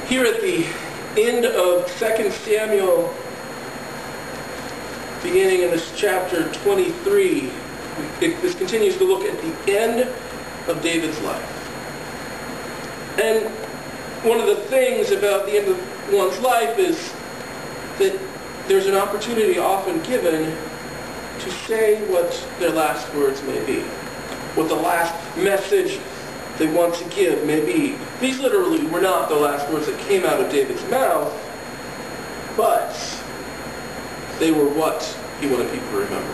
Here at the end of 2 Samuel, beginning in this chapter 23, this continues to look at the end of David's life. And one of the things about the end of one's life is that there's an opportunity often given to say what their last words may be, what the last message they want to give may be. These literally were not the last words that came out of David's mouth, but they were what he wanted people to remember.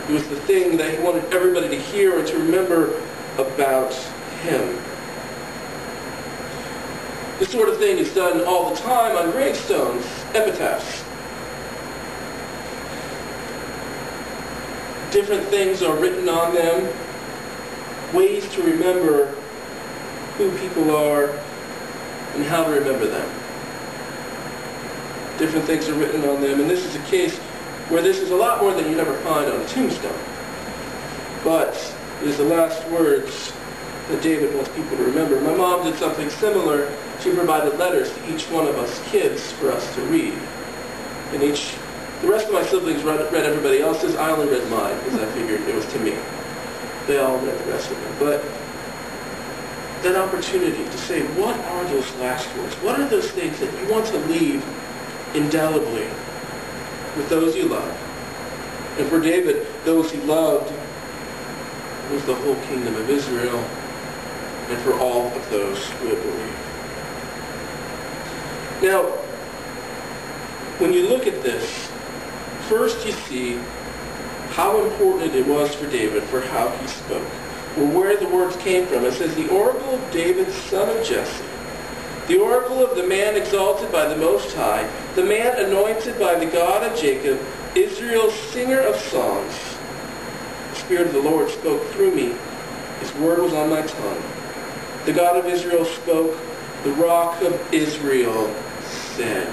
It was the thing that he wanted everybody to hear and to remember about him. This sort of thing is done all the time on gravestones, epitaphs. Different things are written on them, ways to remember who people are and how to remember them. Different things are written on them, and this is a case where this is a lot more than you'd ever find on a tombstone. But it is the last words that David wants people to remember. My mom did something similar. She provided letters to each one of us kids for us to read. And the rest of my siblings read everybody else's. I only read mine because I figured it was to me. They all read the rest of them. But that opportunity to say, what are those last words? What are those things that you want to leave indelibly with those you love? And for David, those he loved was the whole kingdom of Israel, and for all of those who would believe. Now, when you look at this, first you see how important it was for David for how he spoke, or where the words came from. It says, the oracle of David, son of Jesse, the oracle of the man exalted by the Most High, the man anointed by the God of Jacob, Israel's singer of songs. The Spirit of the Lord spoke through me. His word was on my tongue. The God of Israel spoke. The rock of Israel said.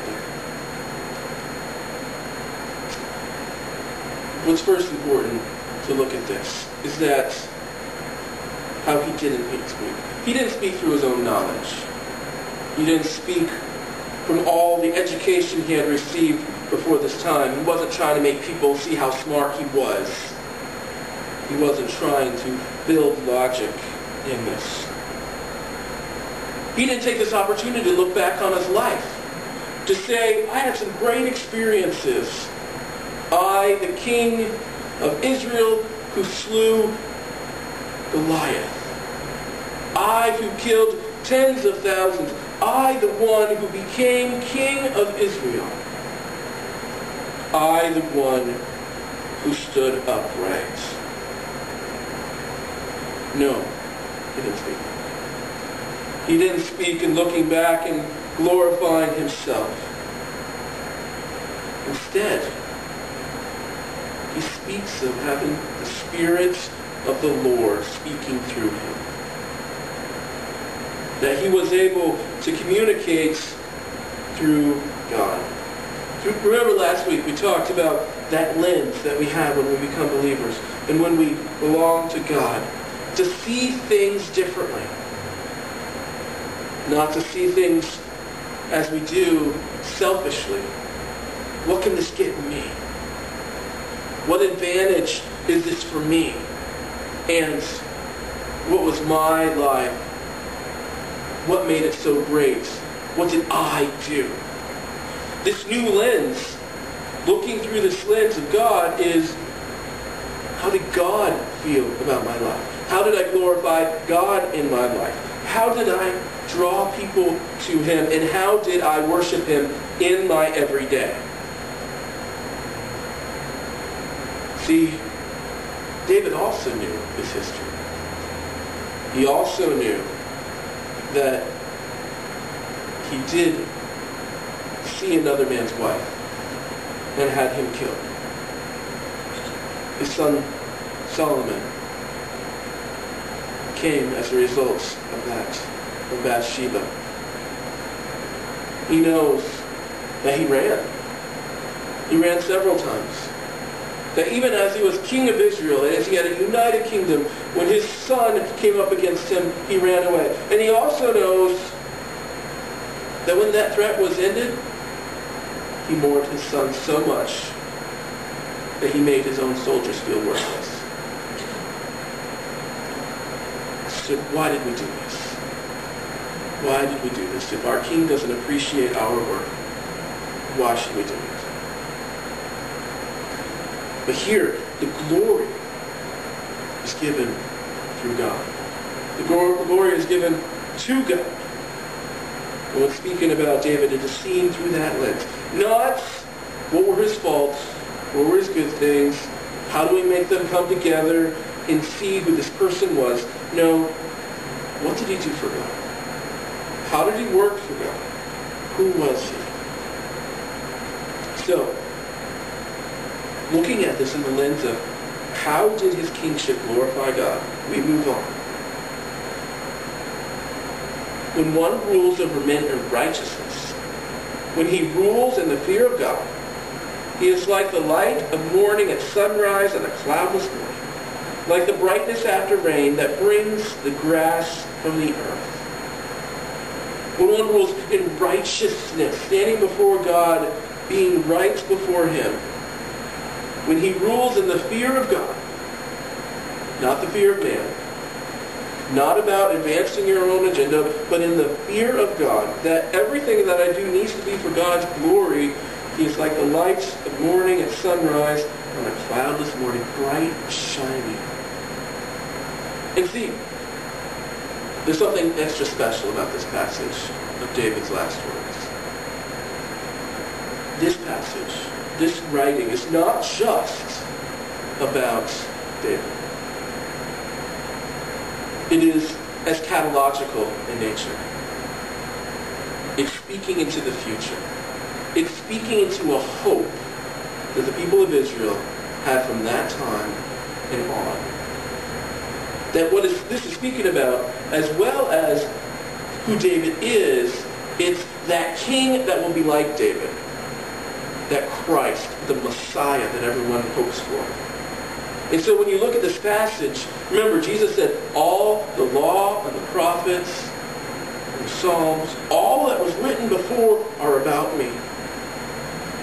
What's first important to look at this is that how he didn't speak. He didn't speak through his own knowledge. He didn't speak from all the education he had received before this time. He wasn't trying to make people see how smart he was. He wasn't trying to build logic in this. He didn't take this opportunity to look back on his life, to say, I had some great experiences. I, the king of Israel, who slew Goliath. I, who killed tens of thousands. I, the one who became king of Israel. I, the one who stood upright. No, he didn't speak. He didn't speak in looking back and glorifying himself. Instead, he speaks of having the Spirit of the Lord speaking through him. That he was able to communicate through God. Remember last week we talked about that lens that we have when we become believers and when we belong to God. To see things differently. Not to see things as we do selfishly. What can this get me? What advantage is this for me? And what was my life? What made it so great? What did I do? This new lens, looking through this lens of God, is how did God feel about my life? How did I glorify God in my life? How did I draw people to him? And how did I worship him in my everyday? See, David also knew his history. He also knew that he did see another man's wife and had him killed. His son Solomon came as a result of that, of Bathsheba. He knows that he ran. He ran several times. That even as he was king of Israel, and as he had a united kingdom, when his son came up against him, he ran away. And he also knows that when that threat was ended, he mourned his son so much that he made his own soldiers feel worthless. So why did we do this? Why did we do this? If our king doesn't appreciate our work, why should we do it? But here, the glory is given through God. The glory is given to God. When speaking about David, it is seen through that lens. Not what were his faults, what were his good things, how do we make them come together and see who this person was. No, what did he do for God? How did he work for God? Who was he? So, looking at this in the lens of how did his kingship glorify God, we move on. When one rules over men in righteousness, when he rules in the fear of God, he is like the light of morning at sunrise on a cloudless morning, like the brightness after rain that brings the grass from the earth. When one rules in righteousness, standing before God, being right before him, when he rules in the fear of God, not the fear of man, not about advancing your own agenda, but in the fear of God, that everything that I do needs to be for God's glory, he is like the lights of morning at sunrise on a cloudless morning, bright, shining. And see, there's something extra special about this passage of David's last words. This passage, this writing, is not just about David. It is eschatological in nature. It's speaking into the future. It's speaking into a hope that the people of Israel had from that time and on. That this is speaking about, as well as who David is, it's that king that will be like David. That Christ, the Messiah that everyone hopes for. And so when you look at this passage, remember Jesus said, all the law and the prophets and the Psalms, all that was written before are about me.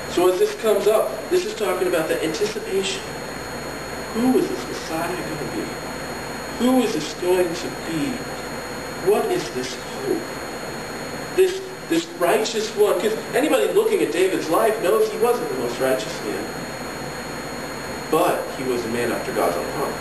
So as this comes up, this is talking about the anticipation. Who is this Messiah going to be? Who is this going to be? What is this hope? This righteous one. Because anybody looking at David's life knows he wasn't the most righteous man. But he was a man after God's own heart.